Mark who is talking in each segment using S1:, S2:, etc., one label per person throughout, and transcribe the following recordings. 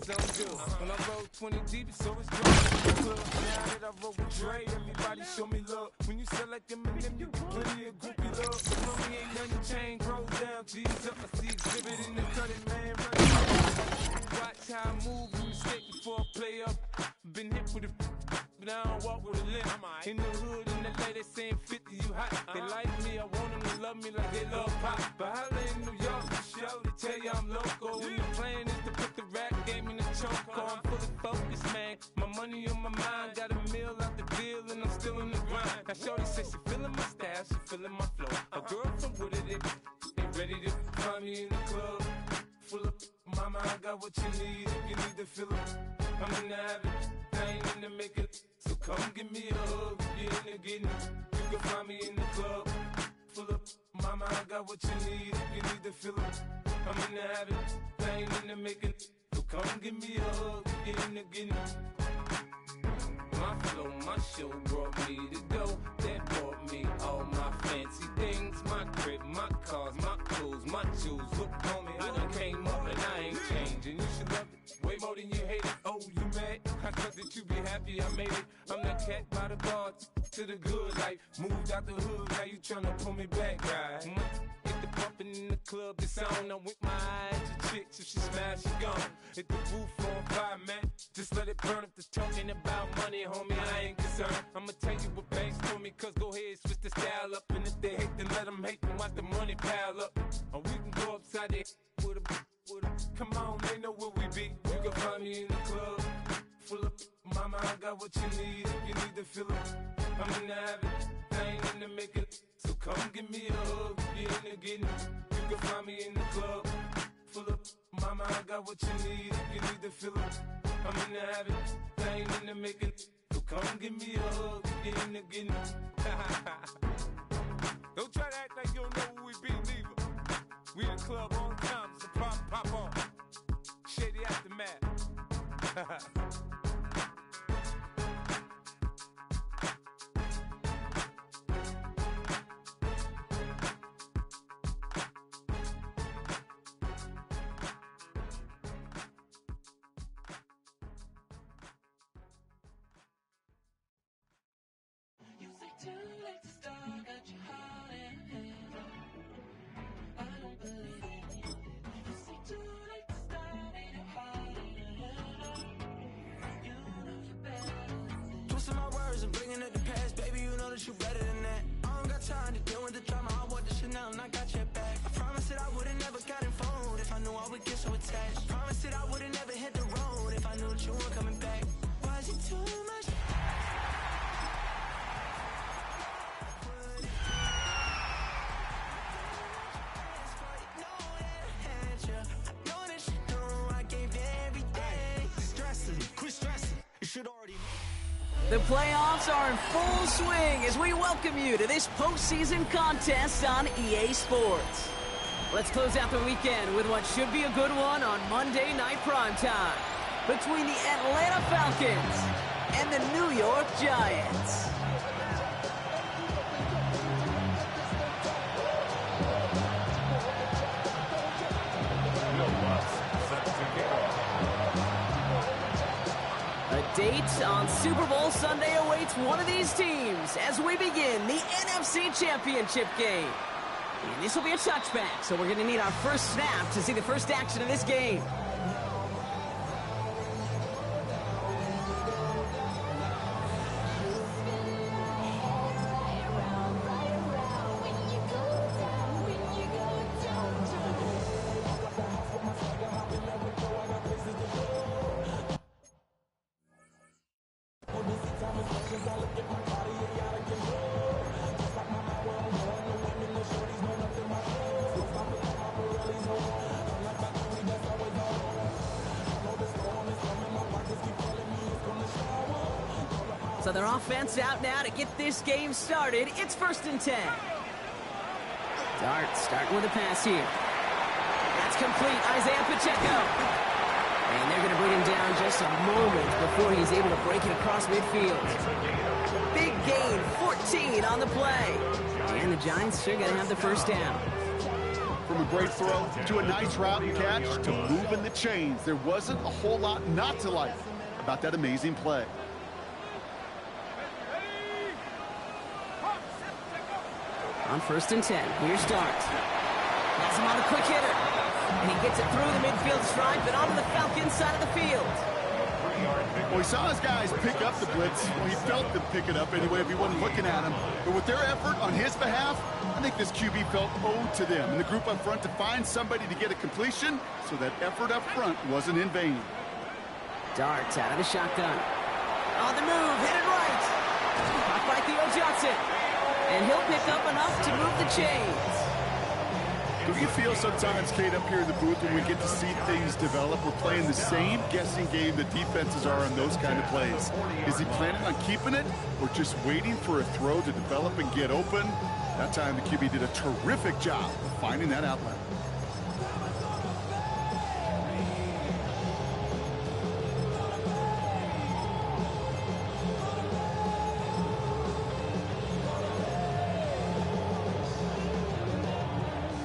S1: something good. When I roll 20 deep, it's always good. Now that I roll with Dre, everybody show me love. When you sell like them and them, you get plenty of groupie love. Mommy ain't nothing changed, roll down, G's up. I see exhibit in the cutting, man. Watch how I move, you mistake before I play up. Been hit with it, but I don't walk with a limp. In the hood, in the LA, they saying 50, you hot. They like me, I want them to love me like they love pop. But holla in New York, the show, they tell you I'm local. When the plan is to put the rap game in the choke. I'm fully focused, man. My money on my mind, got a meal out the deal, and I'm still in the grind. Now shorty says she feeling my style, she feeling my flow. A girl from Wooded, they ready to find me in the club. Full of mama, I got what you need if you need to fill up. I'm in the habit, I ain't in the make it. So come give me a hug, if you're in the getting it. You can find me in the club. Full of mama, I got what you need if you need to fill up. I'm in the habit, I ain't in the make it. So come give me a hug, if you're in the getting it. My flow, my show brought me to go. That brought me all my fancy things. My crib, my cars, my clothes, my shoes. Look on me, I done came up and I ain't changing. You should love it, way more than you hate it. Oh, you mad? I thought that you be happy I made it. I'm that cat by the bar to the good life. Moved out the hood, now you tryna pull me back, right? Hit the bumpin' in the club, it's on. I'm with my eyes to chicks, if she smash, she gone. Hit the roof on fire, man. Just let it burn if they're talking about money, homie, I ain't concerned. I'ma tell you what banks told me, cause go ahead, switch the style up. And if they hate, then let them hate, then watch the money pile up. Or we can go upside there with a. Come on, they know where we be. You can find me in the club. Full of mama, I got what you need if you need to fill up. I'm in the habit, I ain't in the making. So come give me a hug if you're in the getting. You can find me in the club. Full of mama, I got what you need if you need to fill up. I'm in the habit, I ain't in the making. So come give me a hug if you're in the getting. Don't try to act like you don't know where we be, neither. We in the club on time, it's a problem, pop on. Shady Aftermath.
S2: Too late to start, got your heart in hand. I don't believe it. You say too late to start, ain't your heart in hand. You know you're better than this.
S3: Twisting my words and bringing up the past, baby, you know that you better than that. I don't got time to deal with the drama, I want the Chanel and I got your back. I promised that I would've never gotten phone if I knew I would get so attached. I promised that I would've never hit the road if I knew that you weren't coming back. Why is it too much?
S4: The playoffs are in full swing as we welcome you to this postseason contest on EA Sports. Let's close out the weekend with what should be a good one on Monday Night Primetime between the Atlanta Falcons and the New York Giants. A date on Super Bowl Sunday awaits one of these teams as we begin the NFC Championship game. And this will be a touchback, so we're going to need our first snap to see the first action of this game. So their offense out now to get this game started. It's 1st and 10. Dart starting with a pass here. That's complete. Isaiah Pacheco. And they're going to bring him down just a moment before he's able to break it across midfield. Big gain, 14 on the play. And the Giants sure going to have the first down.
S5: From a great throw to a nice route and catch to moving the chains, there wasn't a whole lot not to like about that amazing play.
S4: On 1st and 10, here's Dart. Has him on the quick hitter. And he gets it through the midfield stripe and onto the Falcons side of the field.
S5: Well, he saw his guys pick up the blitz. Well, he felt them pick it up anyway if he wasn't looking at him. But with their effort on his behalf, I think this QB felt owed to them and the group up front to find somebody to get a completion, so that effort up front wasn't in vain.
S4: Dart out of the shotgun. On the move, headed right. Caught by Theo Johnson. And he'll pick up enough to move the chains.
S5: Do you feel sometimes, Kate, up here in the booth when we get to see things develop, we're playing the same guessing game the defenses are on those kind of plays? Is he planning on keeping it or just waiting for a throw to develop and get open? That time the QB did a terrific job of finding that outlet.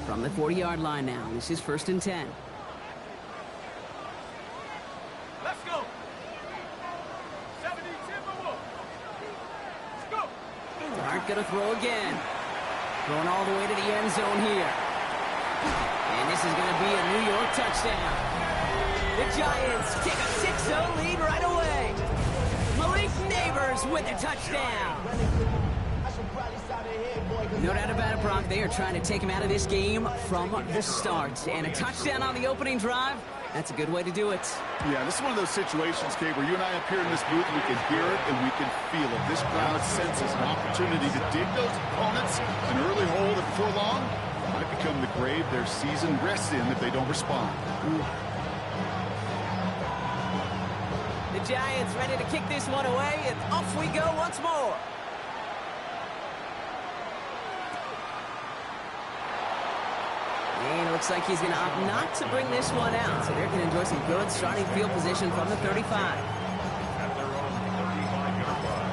S4: From the 40-yard line now, this is 1st and 10.
S1: Let's go. 70, Timberwolves. Let's go.
S4: Dart gonna throw again. Going all the way to the end zone here. And this is gonna be a New York touchdown. The Giants take a 6-0 lead right away. Malik Neighbors with a touchdown. No doubt about it, Brock. They are trying to take him out of this game from the start. And a touchdown on the opening drive, that's a good way to do it.
S5: Yeah, this is one of those situations, Kate, where you and I up here in this booth, we can hear it and we can feel it. This crowd senses an opportunity to dig those opponents an early hole that before long might become the grave their season rests in if they don't respond.
S4: The Giants ready to kick this one away, and off we go once more. And it looks like he's going to opt not to bring this one out. So they're going to enjoy some good starting field position from the 35.
S6: At their own 35-yard line.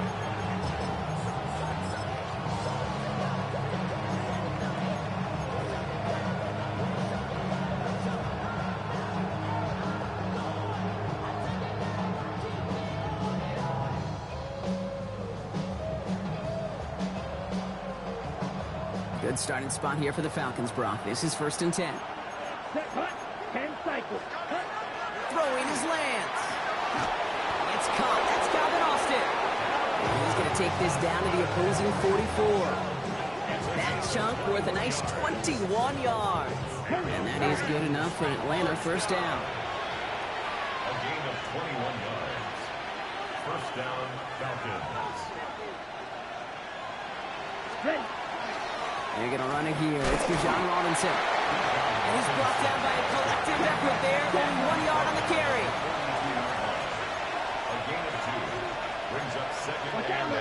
S4: Good starting spot here for the Falcons, Brock. This is 1st and 10. Throwing his Lance. It's caught. That's Calvin Austin. And he's going to take this down to the opposing 44. That chunk worth a nice 21 yards. And that is good enough for an Atlanta first down.
S6: A gain of 21 yards. First down, Falcons.
S4: They're going to run it here. It's Bijan Robinson. And he's brought down by a collective effort there. Only 1 yard on the carry.
S6: A gain of 2. Brings up second down.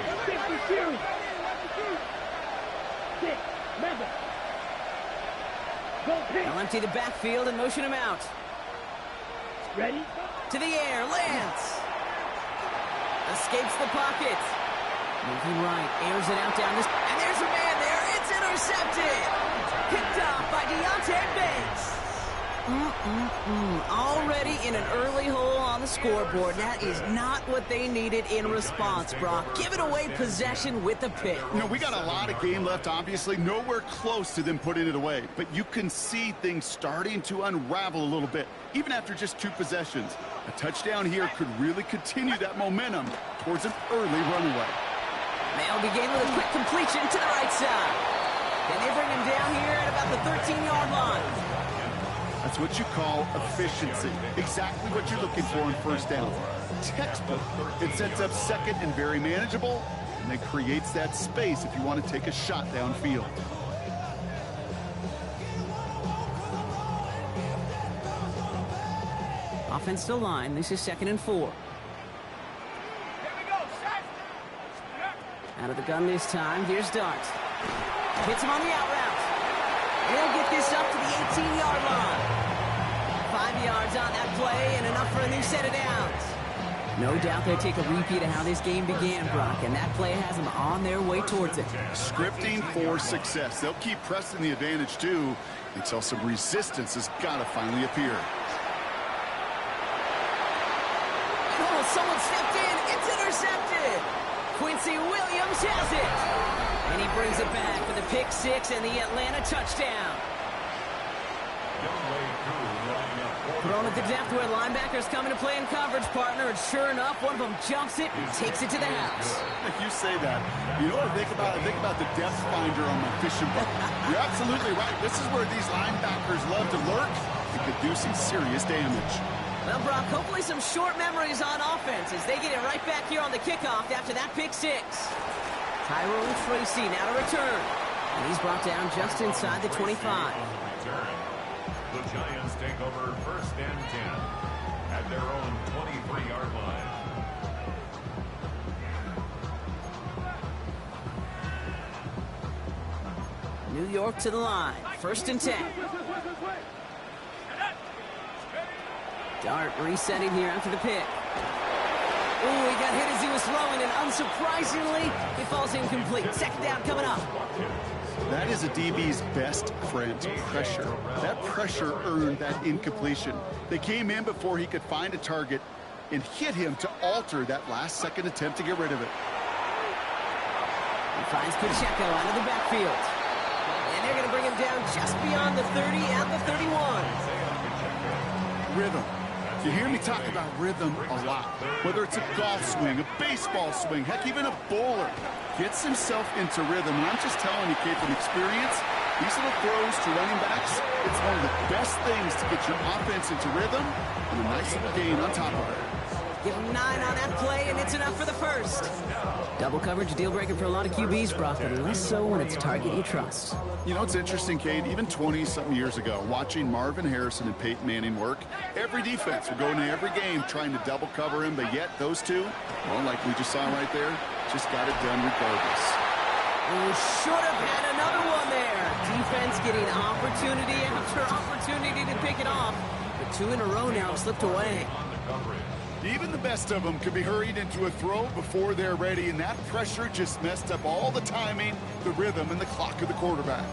S4: They'll empty the backfield and motion him out.
S7: Ready?
S4: To the air, Lance. Escapes the pocket. Moving right, airs it out down this. And there's a man there. It's intercepted. Picked off by Deontay Banks. Already in an early hole on the scoreboard. That is not what they needed in response, Brock. Giving away possession with the pick.
S5: You know, we got a lot of game left, obviously. Nowhere close to them putting it away. But you can see things starting to unravel a little bit, even after just 2 possessions. A touchdown here could really continue that momentum towards an early runaway.
S4: They'll begin with a quick completion to the right side. And they bring him down here at about the 13-yard line.
S5: That's what you call efficiency. Exactly what you're looking for in first down. Textbook. It sets up second and very manageable, and then creates that space if you want to take a shot downfield.
S4: Offensive line, this is 2nd and 4. Out of the gun this time, here's Dart. Hits him on the out route. He'll get this up to the 18-yard line. 5 yards on that play and enough for a new set of downs. No doubt they'll take a repeat of how this game began, Brock, and that play has them on their way towards it.
S5: Scripting for success. They'll keep pressing the advantage, too, until some resistance has got to finally appear.
S4: Oh, someone stepped in. It's intercepted. Quincy Williams has it. And he brings it back for the pick six and the Atlanta touchdown. Thrown at the depth where linebackers come into play in coverage, partner, and sure enough, one of them jumps it and takes it to the house.
S5: If you say that, you know what I think about? I think about the depth finder on my fishing boat. You're absolutely right. This is where these linebackers love to lurk and could do some serious damage.
S4: Well, Brock, hopefully some short memories on offense as they get it right back here on the kickoff after that pick six. Tyrone Tracy now to return. And he's brought down just inside the 25.
S6: The Giants take over 1st and 10 at their own 23-yard line.
S4: New York to the line. 1st and 10. Dart resetting here after the pick. Ooh, he got hit as he was throwing, and unsurprisingly, it falls incomplete. 2nd down coming up.
S5: That is a DB's best friend, pressure. That pressure earned that incompletion. They came in before he could find a target and hit him to alter that last-second attempt to get rid of it.
S4: He finds Pacheco out of the backfield. And they're going to bring him down just beyond the 30 at the 31.
S5: Rhythm. You hear me talk about rhythm a lot. Whether it's a golf swing, a baseball swing, heck, even a bowler gets himself into rhythm. And I'm just telling you, kid, from experience, these little throws to running backs, it's one of the best things to get your offense into rhythm and a nice little gain on top of it.
S4: Give him 9 on that play, and it's enough for the first. Double coverage, deal breaker for a lot of QBs, Brock, but less so when it's a target you trust.
S5: You know, it's interesting, Cade, even 20-something years ago, watching Marvin Harrison and Peyton Manning work, every defense would go into every game trying to double cover him, but yet those two, well, like we just saw right there, just got it done regardless.
S4: Oh, should have had another one there. Defense getting opportunity after opportunity to pick it off, but 2 in a row now slipped away.
S5: Even the best of them could be hurried into a throw before they're ready, and that pressure just messed up all the timing, the rhythm, and the clock of the quarterback.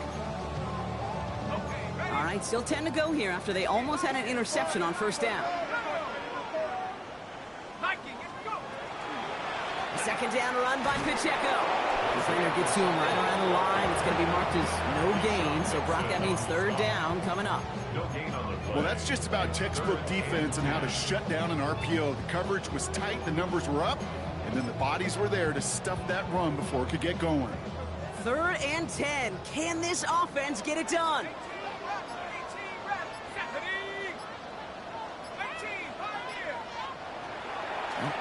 S4: All right, still 10 to go here after they almost had an interception on 1st down. 2nd down run by Pacheco. Defender gets to him right around the line. It's going to be marked as no gain, so Brock, that means 3rd down coming up.
S5: Well, that's just about textbook defense and how to shut down an RPO. The coverage was tight, the numbers were up, and then the bodies were there to stuff that run before it could get going.
S4: 3rd and 10. Can this offense get it done?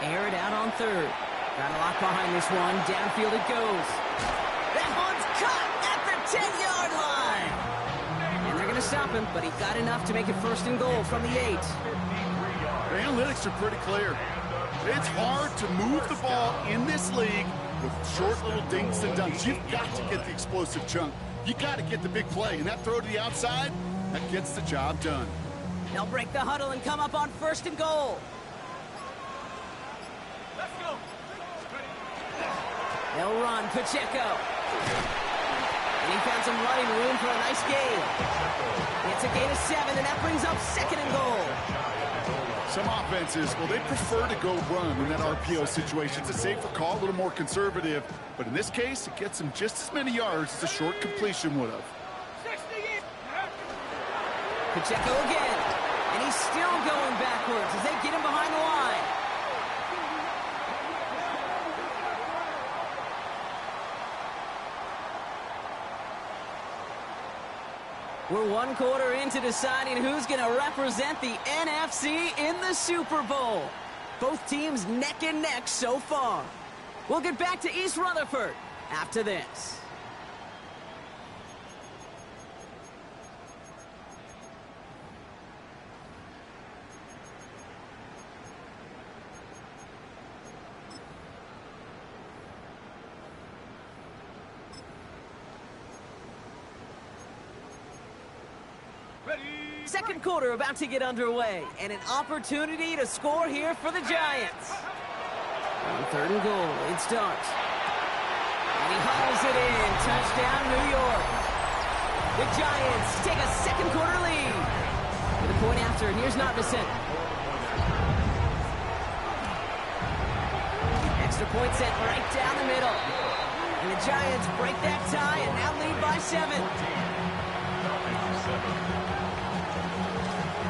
S4: Air it out on 3rd. Got a lock behind this one. Downfield it goes. That one's cut at the 10-yard line. And they're going to stop him, but he got enough to make it 1st and goal from the 8.
S5: The analytics are pretty clear. It's hard to move the ball in this league with short little dinks and dunks. You've got to get the explosive chunk. You got to get the big play. And that throw to the outside, that gets the job done.
S4: They'll break the huddle and come up on 1st and goal. They'll run, Pacheco. And he found some running room for a nice gain. It's a gain of 7, and that brings up 2nd and goal.
S5: Some offenses, well, they prefer to go run in that RPO situation. It's a safer call, a little more conservative. But in this case, it gets them just as many yards as a short completion would have.
S4: Pacheco again. And he's still going backwards as they get him behind the line. We're 1 quarter into deciding who's going to represent the NFC in the Super Bowl. Both teams neck and neck so far. We'll get back to East Rutherford after this. Second quarter about to get underway, and an opportunity to score here for the Giants. On 3rd and goal, it's Darts. And he hauls it in. Touchdown, New York. The Giants take a second quarter lead. With a point after, here's Narbison. Extra point sent right down the middle. And the Giants break that tie and now lead by 7.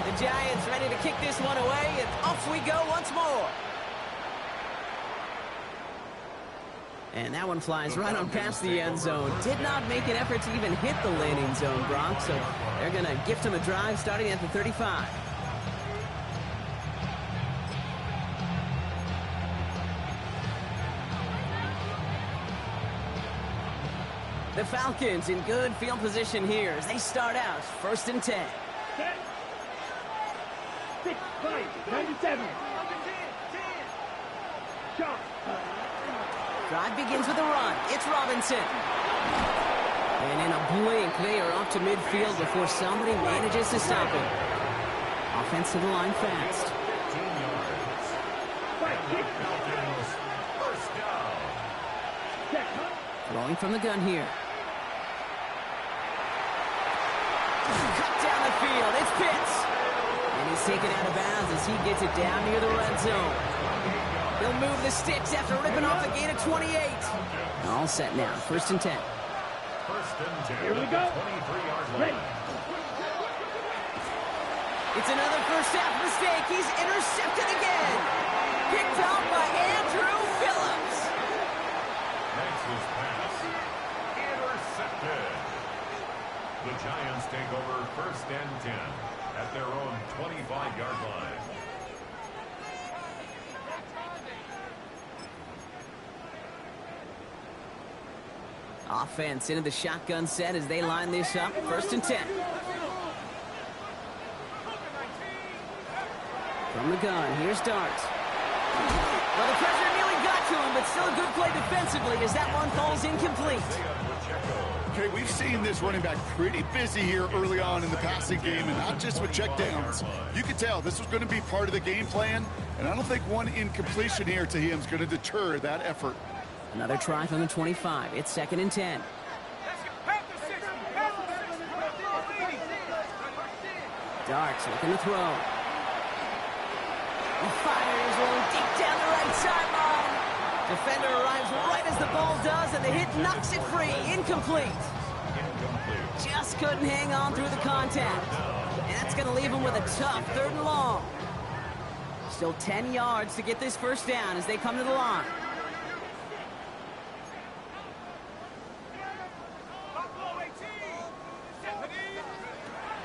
S4: The Giants ready to kick this one away, and off we go once more. And that one flies right on past the end zone. Did not make an effort to even hit the landing zone, Brock, so they're going to gift him a drive starting at the 35. The Falcons in good field position here as they start out 1st and 10.
S7: 6, 5, 97. Shot.
S4: Drive begins with a run. It's Robinson. And in a blink, they are off to midfield before somebody manages to stop him. Offense to the line fast. Throwing from the gun here. Cut down the field. It's Pitts. And he's taken out of bounds as he gets it down near the red zone. He'll move the sticks after ripping off a gain of 28. All set now. 1st and 10.
S6: 1st and 10.
S7: Here we go.
S6: 23-yard line.
S7: Ready.
S4: It's another first half mistake. He's intercepted again. Picked off by Andrew Phillips.
S6: Max's pass. Intercepted. The Giants take over 1st and 10 at their own 25-yard line.
S4: Offense into the shotgun set as they line this up. 1st and 10. From the gun, here's Darts. Well, the pressure nearly got to him, but still a good play defensively as that one falls incomplete.
S5: Okay, we've seen this running back pretty busy here early on in the passing game, and not just with checkdowns. You can tell this was going to be part of the game plan, and I don't think one incompletion here to him is going to deter that effort.
S4: Another try from the 25. It's 2nd and 10. Darts looking to throw. The fire is rolling deep down the right sideline. Defender arrives right as the ball does, and the hit knocks it free. Incomplete. Just couldn't hang on through the contact. And that's going to leave him with a tough 3rd and long. Still 10 yards to get this first down as they come to the line.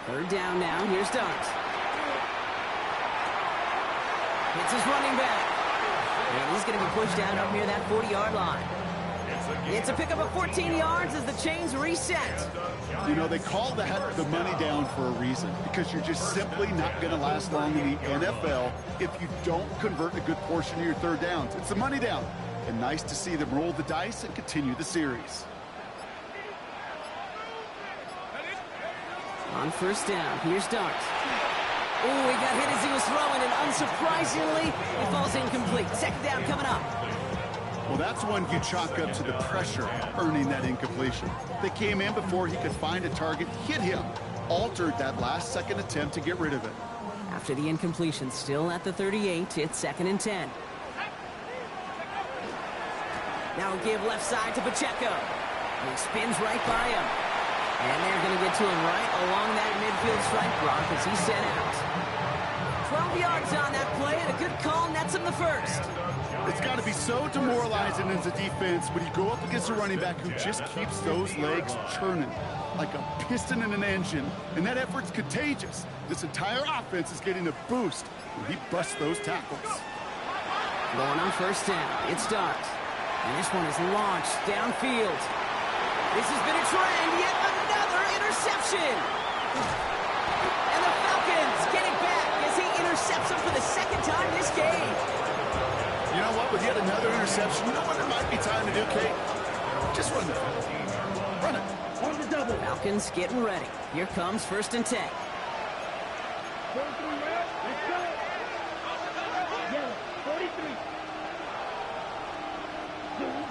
S4: 3rd down now. Here's Darts. It's his running back. And he's going to be pushed out up near that 40-yard line. It's a pickup of 14 yards as the chains reset.
S5: You know, they call that the money down for a reason, because you're just simply not going to last long in the NFL if you don't convert a good portion of your 3rd downs. It's the money down. And nice to see them roll the dice and continue the series.
S4: On 1st down, here's Darts. Oh, he got hit as he was throwing, and unsurprisingly, it falls incomplete. 2nd down coming up.
S5: Well, that's one you chalk up to the pressure earning that incompletion. They came in before he could find a target, hit him, altered that last second attempt to get rid of it.
S4: After the incompletion, still at the 38, it's 2nd and 10. Now give left side to Pacheco. He spins right by him. And they're going to get to him right along that midfield strike block as he's sent out. 12 yards on that play, and a good call nets him the 1st.
S5: It's got to be so demoralizing as a defense when you go up against a running back who just keeps those legs churning like a piston in an engine, and that effort's contagious. This entire offense is getting a boost when he busts those tackles.
S4: Going on 1st down, it's Darts. And this one is launched downfield. This has been a trend, yet another interception. And the Falcons get it back as he intercepts him for the 2nd time this game.
S5: You know what? With yet another interception, you know what it might be time to do, Kate? Just run the field. Run it.
S7: On the double.
S4: Falcons getting ready. Here comes 1st and 10.
S7: 43 rounds. Let's go. Yellow, 43.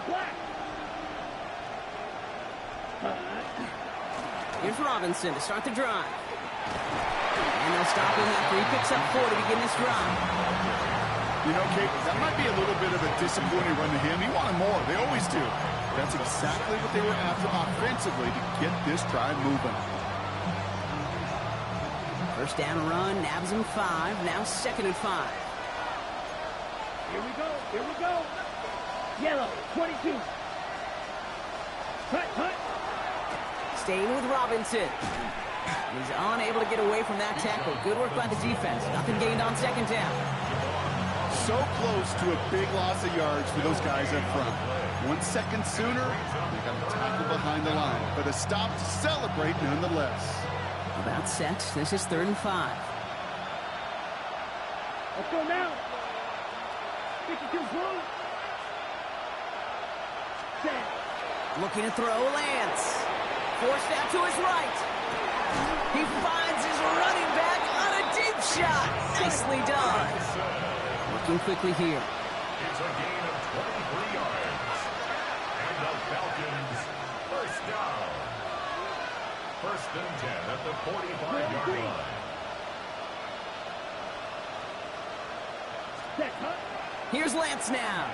S7: black.
S4: Here's Robinson to start the drive. And they'll stop him after he picks up 4 to begin this drive.
S5: You know, Kate, that might be a little bit of a disappointing run to him. He wanted more. They always do. That's exactly what they were after offensively to get this drive moving.
S4: First down run, nabs him 5. Now 2nd and 5.
S7: Here we go. Here we go. Yellow, 22. Hut, hut.
S4: Staying with Robinson. He's unable to get away from that tackle. Good work by the defense. Nothing gained on 2nd down.
S5: So close to a big loss of yards for those guys up front. 1 second sooner, they got a tackle behind the line. But a stop to celebrate nonetheless.
S4: About set. This is 3rd and 5.
S7: Let's go now. 52 slow. Set.
S4: Looking to throw, Lance. Forced out to his right. He finds his running back on a deep shot. Nicely done. Looking quickly here.
S6: It's a gain of 23 yards. And the Falcons, first down. 1st and 10 at the 45-yard line.
S7: Set, hut.
S4: Here's Lance now.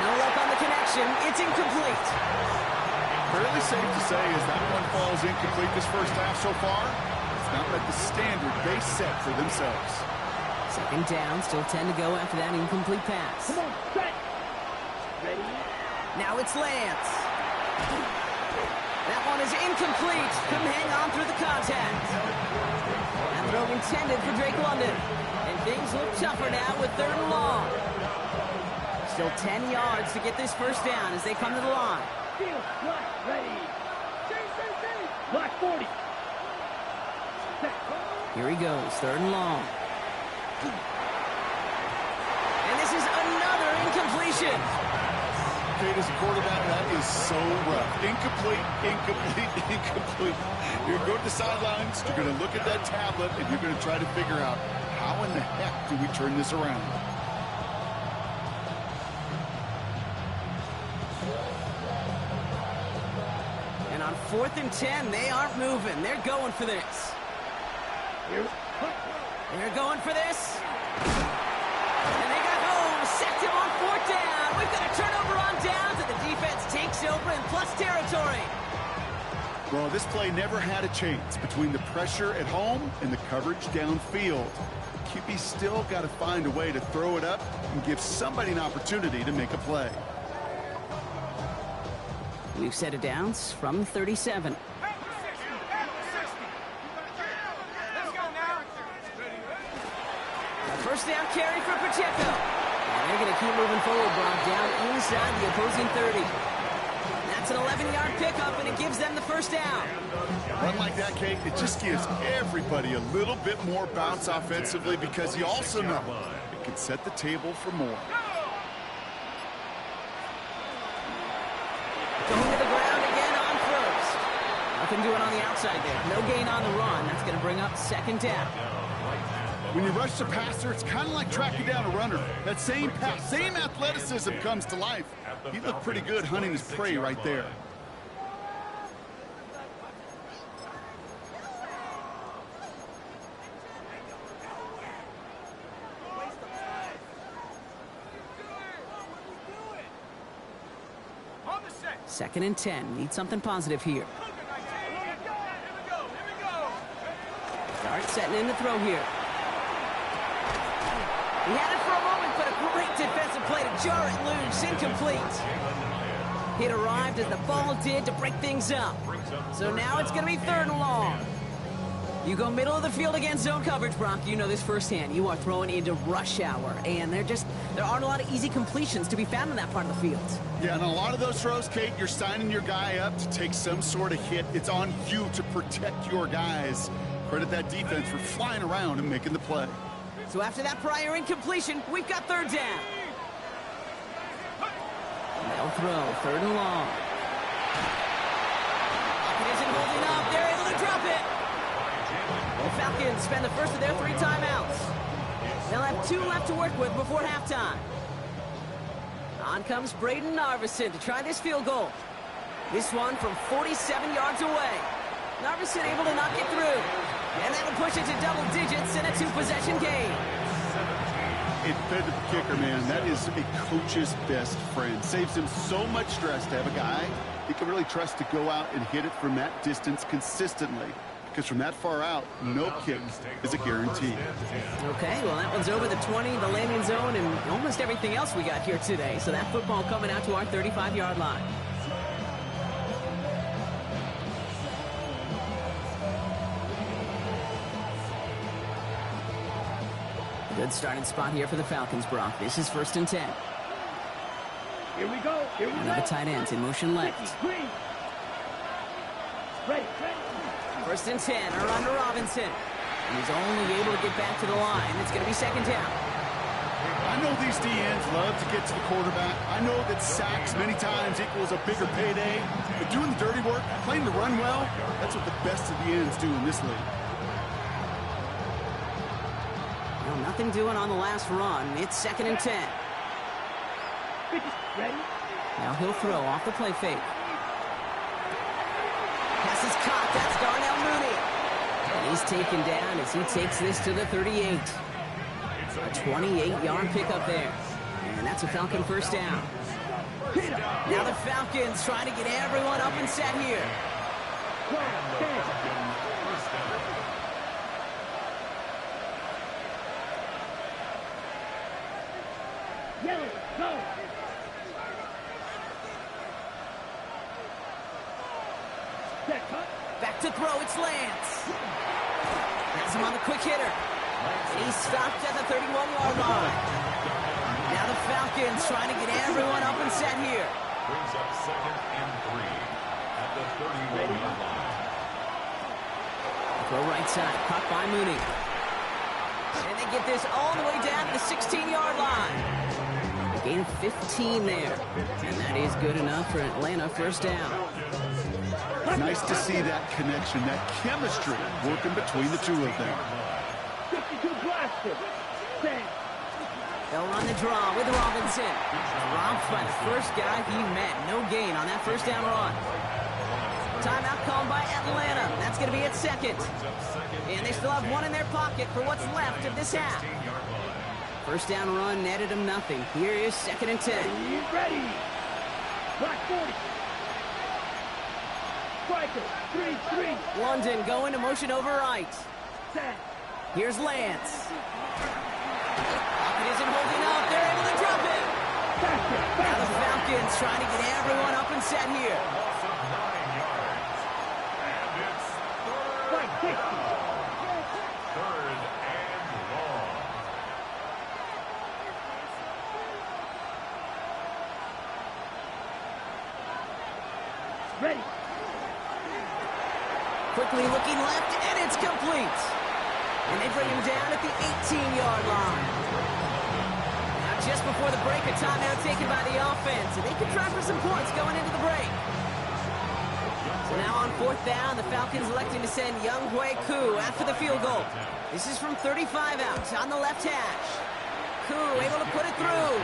S4: No luck on the connection. It's incomplete.
S5: Fairly safe to say as that one falls incomplete this first half so far, it's not like the standard they set for themselves.
S4: 2nd down, still 10 to go after that incomplete pass.
S7: Come on, set. Ready.
S4: Now it's Lance. That one is incomplete. Couldn't hang on through the contact. That throw intended for Drake London. And things look tougher now with 3rd and long. Still 10 yards to get this first down as they come to the line.
S7: Field, black, ready. Black 40. Set.
S4: Here he goes, 3rd and long. And this is another incompletion.
S5: Kate, as a quarterback, that is so rough. Incomplete, incomplete, incomplete. You're going to go to the sidelines, you're going to look at that tablet, and you're going to try to figure out how in the heck do we turn this around.
S4: And on 4th and 10, they aren't moving. They're going for this. They're going for this. And they got home. Sacked him on 4th down. We've got a turnover on downs, and the defense takes over in plus territory.
S5: Well, this play never had a chance between the pressure at home and the coverage downfield. QB still got to find a way to throw it up and give somebody an opportunity to make a play.
S4: We've set it downs from 37. First down carry for Pacheco. And they're going to keep moving forward, Brock, down inside the opposing 30. That's an 11-yard pickup, and it gives them the first down.
S5: Run like that, Kate, it just gives everybody a little bit more bounce offensively because you also know it can set the table for more.
S4: Going to the ground again on 1st. Nothing doing on the outside there. No gain on the run. That's going to bring up 2nd down.
S5: When you rush the passer, it's kind of like tracking down a runner. That same pass, same athleticism comes to life. He looked pretty good hunting his prey right there.
S4: Second and 10. Need something positive here. Start setting in the throw here. He had it for a moment, but a great defensive play to jar it loose. Incomplete. It arrived as the ball did to break things up. So now it's going to be 3rd and long. You go middle of the field against zone coverage, Brock. You know this firsthand. You are throwing into rush hour, and there aren't a lot of easy completions to be found in that part of the field.
S5: Yeah, and a lot of those throws, Kate, you're signing your guy up to take some sort of hit. It's on you to protect your guys. Credit that defense for flying around and making the play.
S4: So after that prior incompletion, we've got 3rd down. They'll throw 3rd and long. It isn't holding up. They're able to drop it. The Falcons spend the first of their 3 timeouts. They'll have 2 left to work with before halftime. On comes Braden Narveson to try this field goal. This one from 47 yards away. Narveson able to knock it through. And that'll push it to double digits in a two-possession game.
S5: It fed the kicker, man. That is a coach's best friend. Saves him so much stress to have a guy he can really trust to go out and hit it from that distance consistently. Because from that far out, no kick is a guarantee.
S4: Okay, well, that one's over the 20, the landing zone, and almost everything else we got here today. So that football coming out to our 35-yard line. Good starting spot here for the Falcons, Brock. This is 1st and 10.
S7: Here we go. Here we go.
S4: Now the tight ends in motion left.
S7: Green. Ready.
S4: 1st and 10, a run to Robinson. And he's only able to get back to the line. It's going to be 2nd down.
S5: I know these DNs love to get to the quarterback. I know that sacks many times equals a bigger payday. But doing the dirty work, playing the run well, that's what the best of the ends do in this league.
S4: Well, nothing doing on the last run. It's 2nd and 10.
S7: Ready.
S4: Now he'll throw off the play fake. Pass is caught. That's Darnell Mooney. And he's taken down as he takes this to the 38. A 28-yard pickup there. And that's a Falcon 1st down. Now the Falcons trying to get everyone up and set here.
S7: Yellow, go.
S4: Back to throw, it's Lance. Has him on the quick hitter. And he's stopped at the 31-yard line. Now the Falcons trying to get everyone up and set here.
S6: Brings up 2nd and 3 at the 31-yard line.
S4: Throw right side, caught by Mooney. And they get this all the way down to the 16-yard line. A gain of 15 there. And that is good enough for Atlanta 1st down.
S5: Nice to see that connection, that chemistry working between the two of them.
S7: 52 blaster.
S4: They'll run the draw with Robinson. Dropped by the first guy he met. No gain on that 1st down run. Timeout called by Atlanta. That's going to be at 2nd. And they still have one in their pocket for what's left of this half. 1st down run netted them nothing. Here is 2nd and 10.
S7: Ready. Black 40. Striker, 3-3.
S4: London going to motion over right.
S7: Set.
S4: Here's Lance. It isn't holding up. They're able to drop it. Now the Falcons trying to get everyone up and set here.
S6: Loss of 9 yards. And it's 3rd and long.
S7: Ready.
S4: Quickly looking left, and it's complete. And they bring him down at the 18-yard line. Now just before the break, a timeout taken by the offense. And they can try for some points going into the break. So now on 4th down, the Falcons electing to send Younghoe Koo after the field goal. This is from 35 out on the left hash. Koo able to put it through.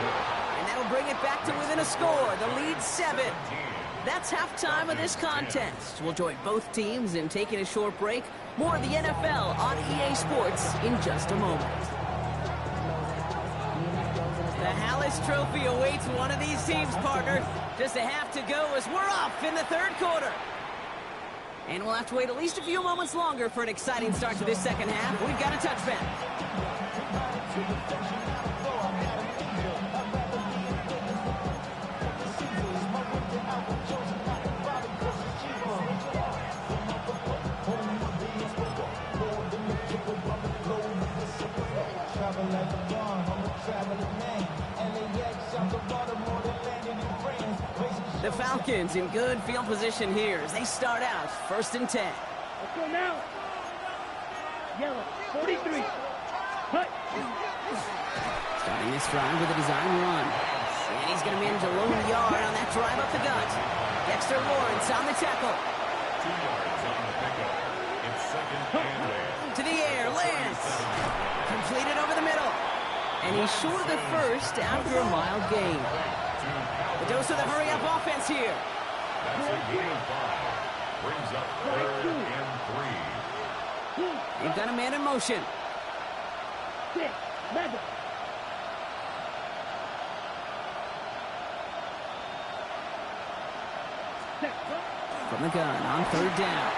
S4: And that'll bring it back to within a score. The lead 7. That's halftime of this contest. We'll join both teams in taking a short break. More of the NFL on EA Sports in just a moment. The Hallis Trophy awaits one of these teams, partner. Just a half to go as we're off in the 3rd quarter. And we'll have to wait at least a few moments longer for an exciting start to this 2nd half. We've got a touchback. The Falcons in good field position here as they start out 1st and 10.
S7: Let's go now. Yellow, 43. Cut.
S4: Starting this drive with a design run. And he's going to manage a lone yard on that drive up the gut. Dexter Lawrence on the tackle.
S6: 2 yards on the pickup. It's 2nd and 8.
S4: To the air, Lance. Completed over the middle. And he's short of the 1st after a mild gain. The dose of the hurry-up offense here.
S6: That's a gain of 5. Brings up 3rd and 3.
S4: They've got a man in motion.
S7: 6, Madden.
S4: From the gun on 3rd down.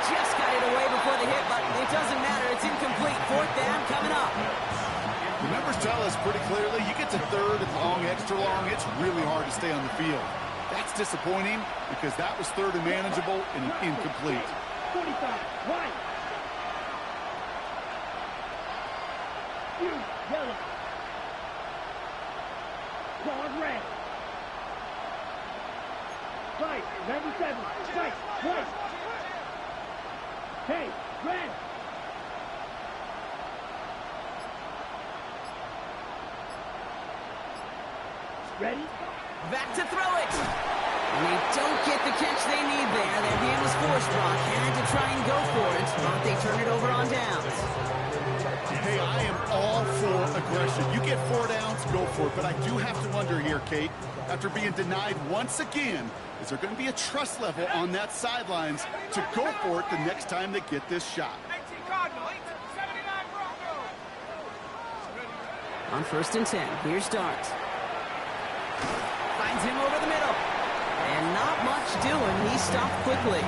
S4: Just got it away before the hit button. It doesn't matter. It's incomplete. 4th down coming up.
S5: The numbers tell us pretty clearly, you get to 3rd and long, extra long, it's really hard to stay on the field. That's disappointing because that was 3rd and manageable and incomplete.
S7: 45, right. Yellow. Guard red. Right, 97, right, right. Hey, red. Ready?
S4: Back to throw it. And they don't get the catch they need there. Their hand was forced, Brock. Had to try and go for it, but they turn it over on downs.
S5: Hey, I am all for aggression. You get 4 downs, go for it. But I do have to wonder here, Kate, after being denied once again, is there going to be a trust level on that sidelines to go for it the next time they get this shot?
S4: On 1st and 10, here's Dart. Finds him over the middle. And not much doing. He stopped quickly.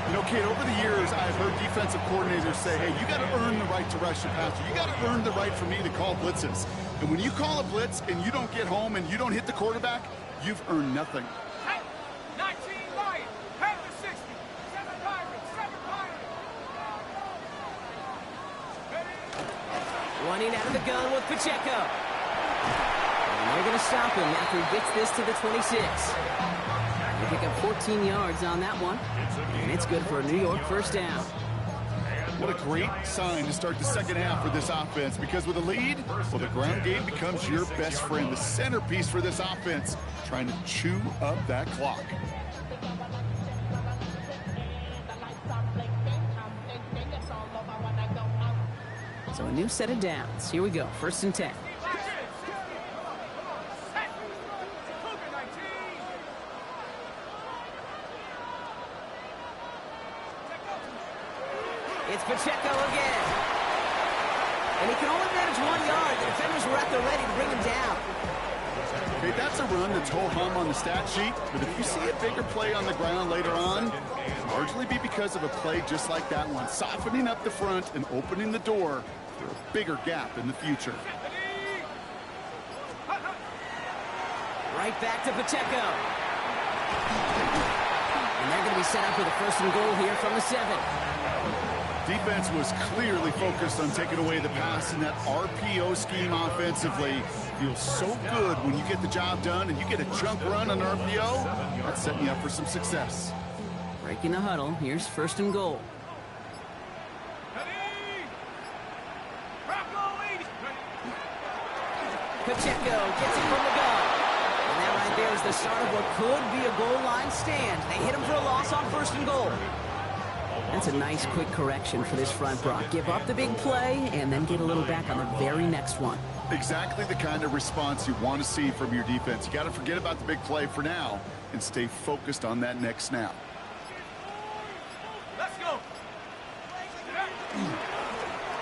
S5: You know, Kate, over the years, I've heard defensive coordinators say, hey, you got to earn the right to rush the passer. You got to earn the right for me to call blitzes. And when you call a blitz and you don't get home and you don't hit the quarterback, you've earned nothing.
S1: 19 Lions, head to 60, 7 Pirates, 7 Pirates.
S4: Running out of the gun with Pacheco. And they're going to stop him after he gets this to the 26. They pick up 14 yards on that one. And it's good for a New York 1st down.
S5: What a great sign to start the second half for this offense, because with a lead, well, the ground game becomes your best friend, the centerpiece for this offense, trying to chew up that clock.
S4: So a new set of downs. Here we go, 1st and 10. It's Pacheco again. And he can only manage 1 yard. The defenders were at the ready to bring him down.
S5: Okay, that's a run that's ho-hum on the stat sheet, but if you see a bigger play on the ground later on, it'll largely be because of a play just like that one, softening up the front and opening the door for a bigger gap in the future.
S4: Right back to Pacheco. And they're going to be set up with a 1st and goal here from the 7.
S5: Defense was clearly focused on taking away the pass, and that RPO scheme offensively feels so good when you get the job done and you get a chunk run on RPO. That's setting you up for some success.
S4: Breaking the huddle. Here's 1st and goal. Pacheco gets it from the gun. And that right there is the start of what could be a goal line stand. They hit him for a loss on 1st and goal. That's a nice quick correction for this front, Brock. Give up the big play and then get a little back on the very next one.
S5: Exactly the kind of response you want to see from your defense. You got to forget about the big play for now and stay focused on that next snap.
S1: Let's go.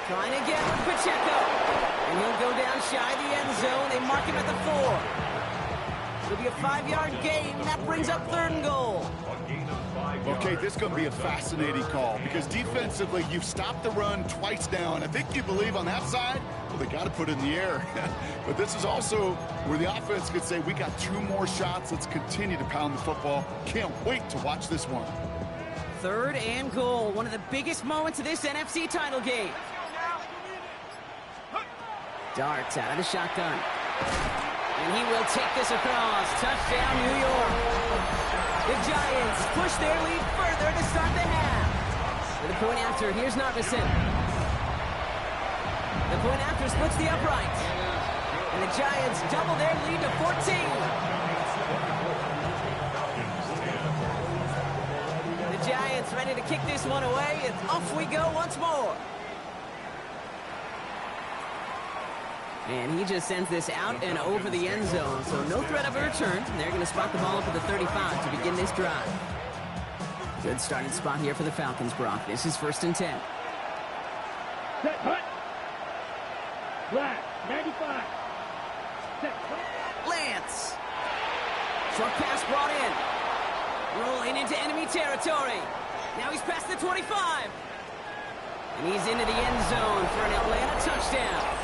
S4: Trying again with Pacheco. And he'll go down shy of the end zone. They mark him at the 4. It'll be a 5-yard gain. That brings up 3rd and goal.
S5: Okay, this is going to be a fascinating call because defensively, you've stopped the run twice now, and I think you believe on that side, well, they got to put it in the air. But this is also where the offense could say, we got 2 more shots. Let's continue to pound the football. Can't wait to watch this one.
S4: 3rd and goal. One of the biggest moments of this NFC title game. Darts out of the shotgun. And he will take this across. Touchdown, New York. The Giants push their lead further to start the half. With a point after, here's Narvison. The point after splits the uprights. And the Giants double their lead to 14. The Giants ready to kick this one away, and off we go once more. And he just sends this out and over the end zone, so no threat of a return. They're going to spot the ball up at the 35 to begin this drive. Good starting spot here for the Falcons, Brock. This is 1st and 10.
S7: Set, hut. Flat, 95. Set, hut.
S4: Lance. Short pass brought in. Rolling into enemy territory. Now he's past the 25. And he's into the end zone for an Atlanta touchdown.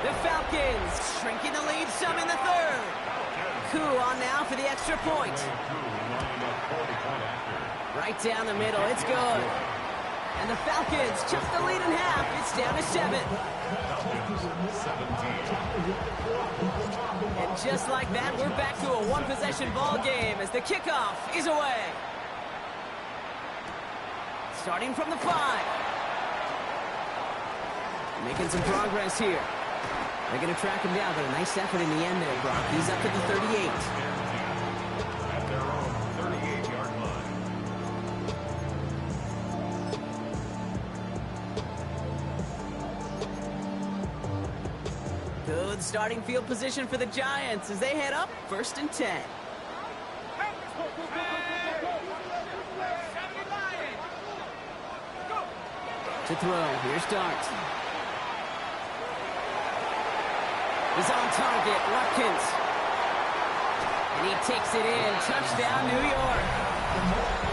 S4: The Falcons shrinking the lead some in the 3rd. Koo on now for the extra point. Right down the middle. It's good. And the Falcons chop the lead in half. It's down to 7. And just like that, we're back to a one-possession ball game as the kickoff is away. Starting from the 5. Making some progress here. They're going to track him down, but a nice effort in the end there, Brock. He's up at the 38.
S6: At their own 38-yard line.
S4: Good starting field position for the Giants as they head up 1st and 10. To throw, here's Dart. He's on target, Watkins. And he takes it in, touchdown New York.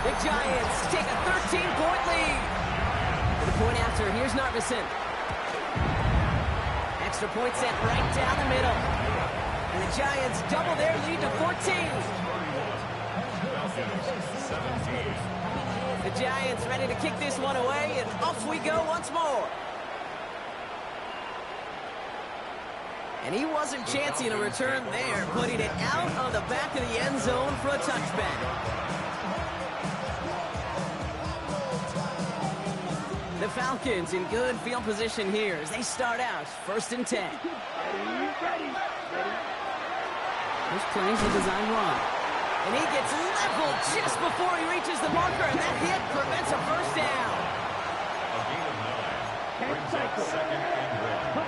S4: The Giants take a 13-point lead. For the point after, here's Narvison. Extra point set right down the middle. And the Giants double their lead to 14. The Giants ready to kick this one away, and off we go once more. And he wasn't chancing a return there, putting it out on the back of the end zone for a touchback. The Falcons in good field position here as they start out 1st and 10. There's plenty of design run. And he gets leveled just before he reaches the marker, and that hit prevents a first down.
S6: A gain of 9 brings up 2nd and 1.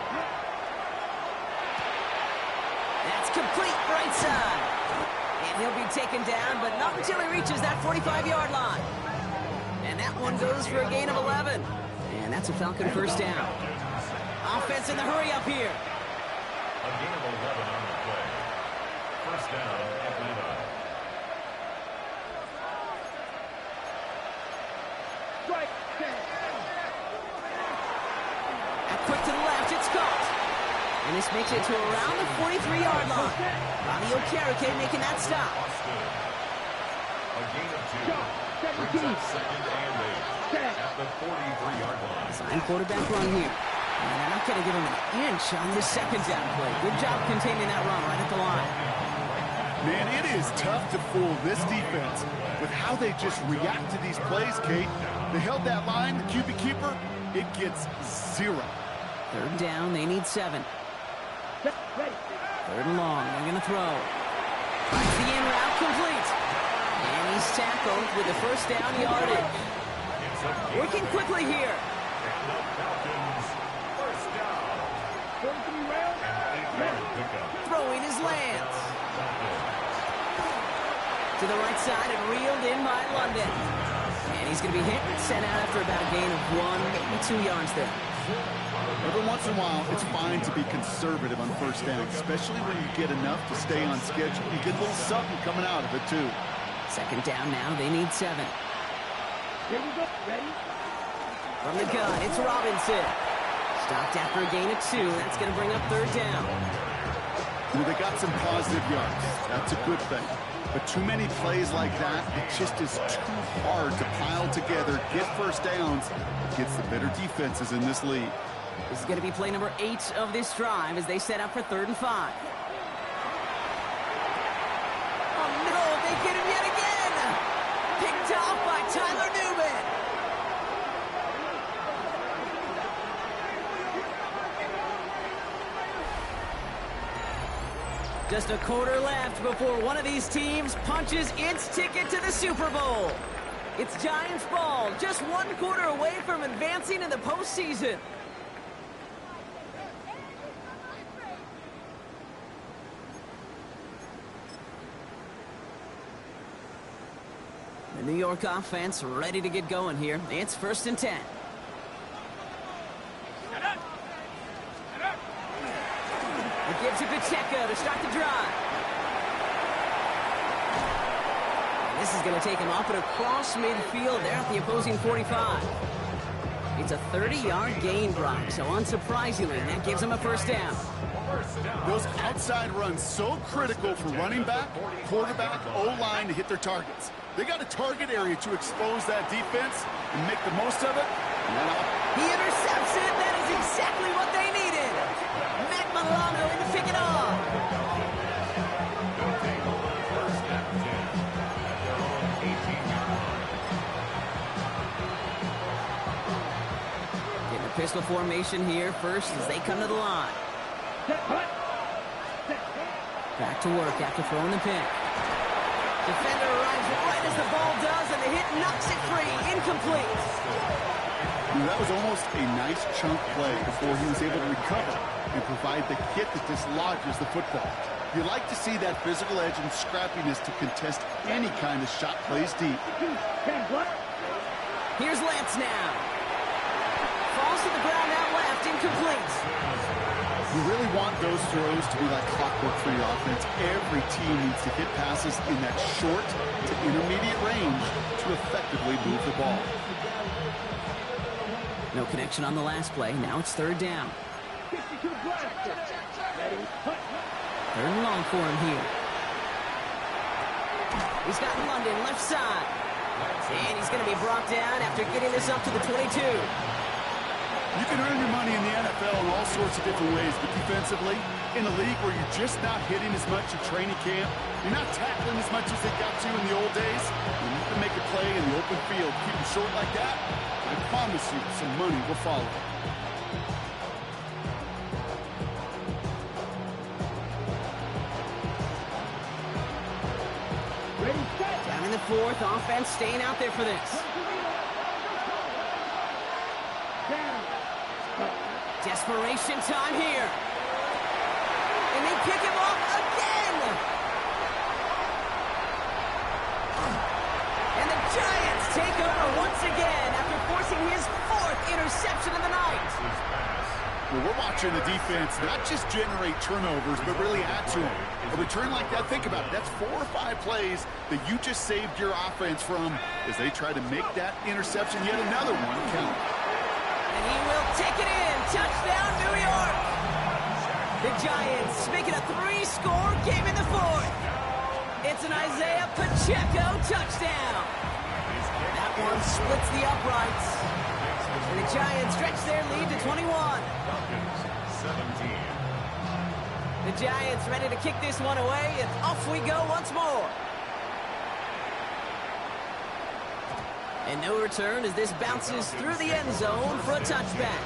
S4: That's complete right side. And he'll be taken down, but not until he reaches that 45-yard line. And that one goes for a gain of 11. And that's a Falcon first down. Offense in the hurry up here.
S6: A gain of 11 on the play. First down, Atlanta.
S4: Quick to the left, it's caught. And this makes it to around the 43-yard line. Bobby Okereke making that stop.
S6: A gain of 2. Brings up 2nd and 8. At the 43-yard line.
S4: Sign quarterback run here. And they're not going to give him an inch on this 2nd down play. Good job containing that run right at the line.
S5: Man, it is tough to fool this defense with how they just react to these plays, Kate. They held that line, the QB keeper, it gets 0.
S4: 3rd down, they need 7. 3rd and long, they're going to throw. Finds the in route complete. And he's tackled with the first down yardage. Working quickly here.
S6: And the Falcons first down. And 8-yard pickup.
S4: Throwing his Lance. To the right side and reeled in by London. And he's going to be hit and sent out after about a gain of 1, maybe 2 yards there.
S5: Every once in a while, it's fine to be conservative on first down, especially when you get enough to stay on schedule. You get a little something coming out of it, too.
S4: 2nd down now, they need 7.
S7: Here we go. Ready?
S4: From the gun, it's Robinson. Stopped after a gain of 2. That's going to bring up 3rd down.
S5: Well, they got some positive yards. That's a good thing. But too many plays like that, it just is too hard to pile together, get first downs against the better defenses in this league.
S4: This is going to be play number 8 of this drive as they set up for 3rd and 5. Oh, no, they get him yet again. Picked off by Tyler Newman. Just a quarter left before one of these teams punches its ticket to the Super Bowl. It's Giants ball, just 1 quarter away from advancing in the postseason. The New York offense ready to get going here. It's 1st and 10. It gives it to Pacheco to start the drive. And this is going to take him off and across midfield there at the opposing 45. It's a 30-yard gain, Brock, so unsurprisingly, that gives him a 1st down.
S5: Those outside runs so critical for running back, quarterback, O-line to hit their targets. They got a target area to expose that defense and make the most of it.
S4: He intercepts it. That is exactly what they needed. Matt Milano in to pick it off. Getting a pistol formation here first as they come to the line. Back to work after throwing the pick. Defender arrives right as the ball does, and the hit knocks it free. Incomplete.
S5: That was almost a nice chunk play before he was able to recover and provide the hit that dislodges the football. You like to see that physical edge and scrappiness to contest any kind of shot plays deep.
S4: Here's Lance now. Falls to the ground out left, incomplete.
S5: You really want those throws to be like clockwork for your offense. Every team needs to hit passes in that short to intermediate range to effectively move the ball.
S4: No connection on the last play. Now it's 3rd down. 3rd and long for him here. He's got London left side. And he's going to be brought down after getting this up to the 22.
S5: You can earn your money in the NFL in all sorts of different ways, but defensively, in a league where you're just not hitting as much at training camp, you're not tackling as much as they got to in the old days, and you can make a play in the open field, keep it short like that, I promise you some money will follow.
S4: Down in the 4th, offense staying out there for this. Desperation time here. And they pick him off again. And the Giants take over once again after forcing his 4th interception of the night.
S5: Well, we're watching the defense not just generate turnovers, but really add to them. A return like that, think about it. That's 4 or 5 plays that you just saved your offense from as they try to make that interception yet another one count.
S4: And he will take it in. Touchdown, New York. The Giants make it a 3-score game in the 4th. It's an Isaiah Pacheco touchdown. That one splits the uprights. And the Giants stretch their lead to 21.
S6: 17.
S4: The Giants ready to kick this one away, and off we go once more. And no return as this bounces through the end zone for a touchback.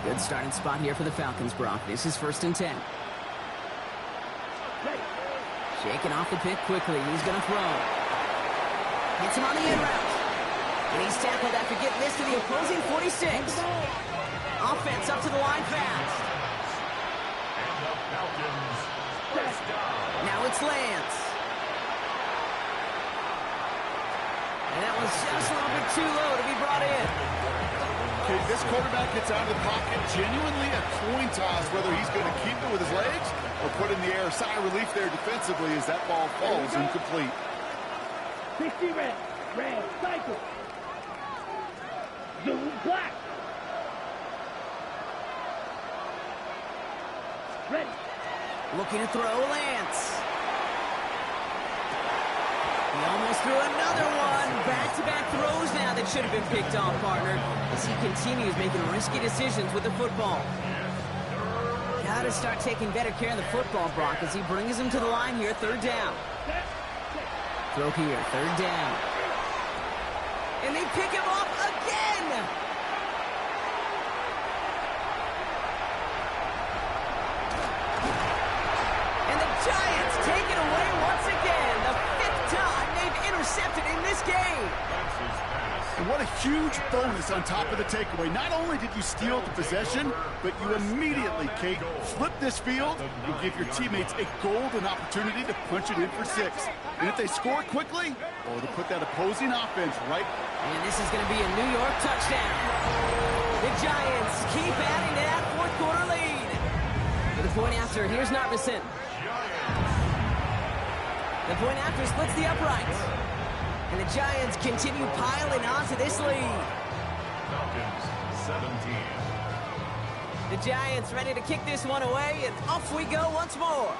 S4: Good starting spot here for the Falcons, Brock. This is 1st and 10. Shaking off the pick quickly. He's going to throw. Hits him on the in route. And he's tackled after getting this to the opposing 46. Offense up to the line fast.
S6: And the Falcons first down.
S4: Now it's Lance. And that was just a little bit too low to be brought in.
S5: Okay, this quarterback gets out of the pocket, genuinely a coin toss whether he's going to keep it with his legs or put in the air. Sigh of relief there defensively as that ball falls incomplete.
S7: 60 red, cycle. Zoom black. Ready.
S4: Looking to throw Lance. He almost threw another one. Back-to-back throws now that should have been picked off, partner, as he continues making risky decisions with the football. Got to start taking better care of the football, Brock, as he brings him to the line here, 3rd down. Throw here, 3rd down. And they pick him off again! And the Giants take it away once again. The 5th time they've intercepted in this game.
S6: Lance's pass
S5: huge bonus on top of the takeaway. Not only did you steal the possession, but you immediately, Kate, flip this field and give your teammates a golden opportunity to punch it in for 6. And if they score quickly, or to put that opposing offense right.
S4: And this is going to be a New York touchdown. The Giants keep adding to that fourth quarter lead. For the point after, here's Narvison. The point after splits the uprights. And the Giants continue piling on to this lead.
S6: Falcons, 17.
S4: The Giants ready to kick this one away, and off we go once more.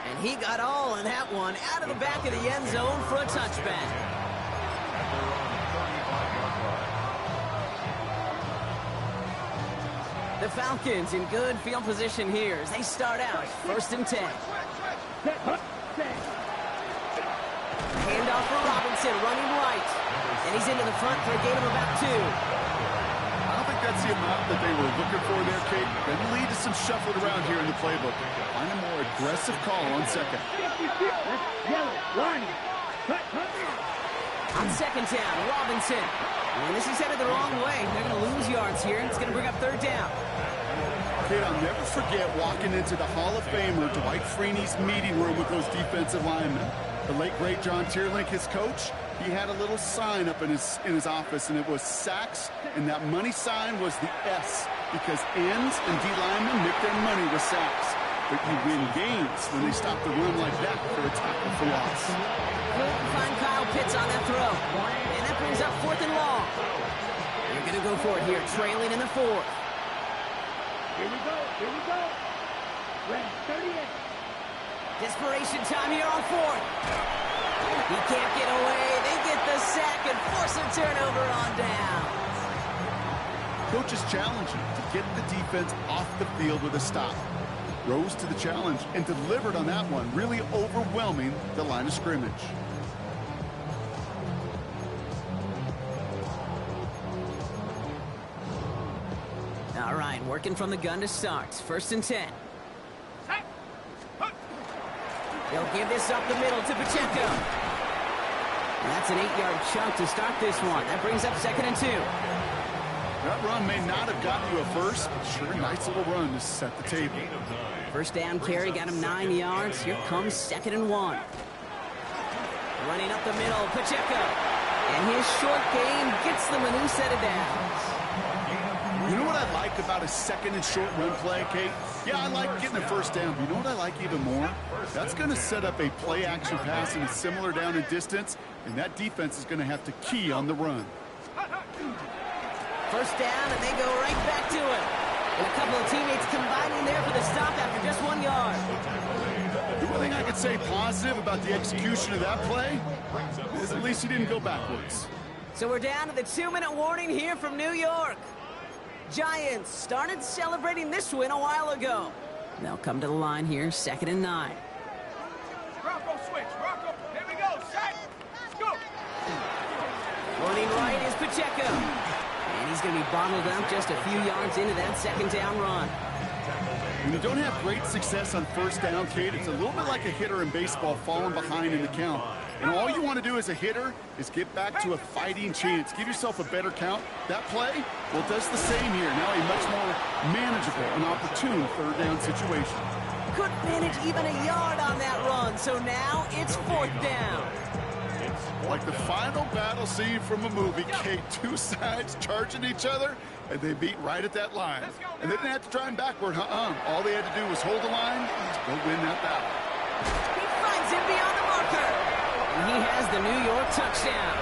S4: And he got all of that one out of the back of the end zone for a touchback.
S6: At their own 35-yard line.
S4: The Falcons in good field position here as they start out 1st and 10. Handoff for Robinson, running right. And he's into the front for a gain of about 2.
S5: I don't think that's the amount that they were looking for there, Kate. Then lead to some shuffling around here in the playbook. Find a more aggressive call on second.
S4: On second down, Robinson. And this is headed the wrong way. They're going to lose yards here. It's going to bring up 3rd down.
S5: Kate, I'll never forget walking into the Hall of Famer Dwight Freeney's meeting room with those defensive linemen. The late, great John Tierlink, his coach, he had a little sign up in his office, and it was sacks, and that money sign was the S, because ends and D linemen make their money with sacks. But you win games when they stop the run like that for a tackle for loss.
S4: Couldn't find Kyle Pitts on that throw. And that brings up 4th and long. They're going to go for it here, trailing in the 4th.
S7: Here we go. Red 38.
S4: Desperation time here on 4th. He can't get away. They get the sack and force a turnover on down.
S5: Coach is challenging to get the defense off the field with a stop. Rose to the challenge and delivered on that one, really overwhelming the line of scrimmage.
S4: All right, working from the gun to start. 1st and 10. They'll give this up the middle to Pacheco. And that's an 8-yard chunk to start this one. That brings up 2nd and 2.
S5: That run may not have gotten you a first, but sure, nice little run to set the table.
S4: 1st down carry got him 9 yards. Here comes 2nd and 1. Running up the middle, Pacheco. And his short game gets them a new set of downs.
S5: You know what I like about a 2nd and short run play, Kate? Yeah, I like getting a 1st down, but you know what I like even more? That's going to set up a play-action pass in a similar down and distance, and that defense is going to have to key on the run.
S4: 1st down, and they go right back to it. And a couple of teammates combining there for the stop after just 1 yard.
S5: The one thing I could say positive about the execution of that play is at least he didn't go backwards.
S4: So we're down to the 2-minute warning here from New York. Giants started celebrating this win a while ago. They'll come to the line here, 2nd and 9.
S7: Rocco switch. Rocco. Here we go. Set. Let's go.
S4: Running right is Pacheco. And he's going to be bottled up just a few yards into that 2nd down run.
S5: When you don't have great success on 1st down, Kate, it's a little bit like a hitter in baseball falling behind in the count. And all you want to do as a hitter is get back to a fighting chance. Give yourself a better count. That play, well, does the same here. Now a much more manageable and opportune 3rd down situation.
S4: Couldn't manage even a yard on that run, so now it's 4th down.
S5: Like the final battle scene from a movie, Kate, 2 sides charging each other, and they beat right at that line. And they didn't have to drive backward, All they had to do was hold the line to go win that battle.
S4: He finds him beyond the marker. And he has the New York touchdown.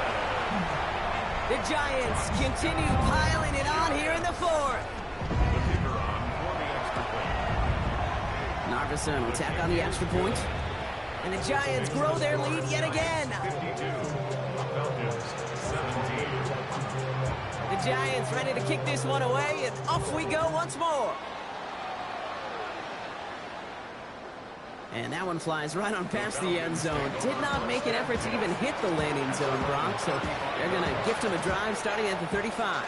S4: The Giants continue piling it on here in the 4th.
S6: The kicker on for the extra point.
S4: Narvison will tack on the extra point. And the Giants grow their lead yet again.
S6: 52. Falcons, 17.
S4: The Giants ready to kick this one away, and off we go once more. And that one flies right on past the end zone. Did not make an effort to even hit the landing zone, Brock, so they're going to gift him a drive starting at the 35.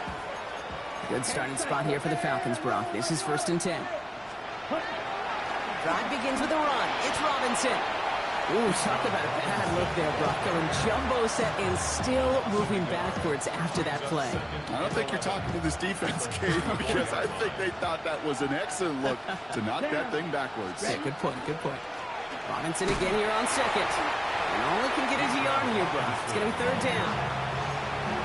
S4: Good starting spot here for the Falcons, Brock. This is 1st and 10. Drive begins with a run. It's Robinson. Ooh, talk about a bad look there, Brock. Going jumbo set and still moving backwards after that play.
S5: I don't think you're talking to this defense, Kate, because I think they thought that was an excellent look to knock that thing backwards.
S4: Right, good point, good point. Robinson again here on second. And all he can get is a yard here, Brock. It's going to be third down.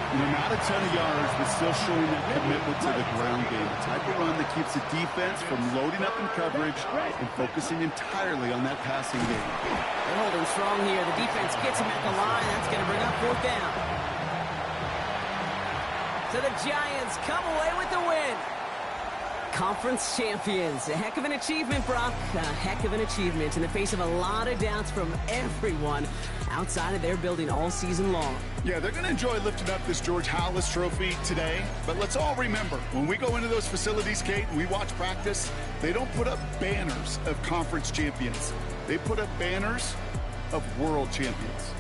S5: Not a ton of yards, but still showing that commitment to the ground game. The type of run that keeps the defense from loading up in coverage and focusing entirely on that passing game.
S4: They're holding strong here. The defense gets him at the line. That's going to bring up fourth down. So the Giants come away with the win. Conference champions. A heck of an achievement, Brock. A heck of an achievement in the face of a lot of doubts from everyone outside of their building all season long.
S5: Yeah, they're going to enjoy lifting up this George Halas trophy today. But let's all remember, when we go into those facilities, Kate, and we watch practice, they don't put up banners of conference champions. They put up banners of world champions.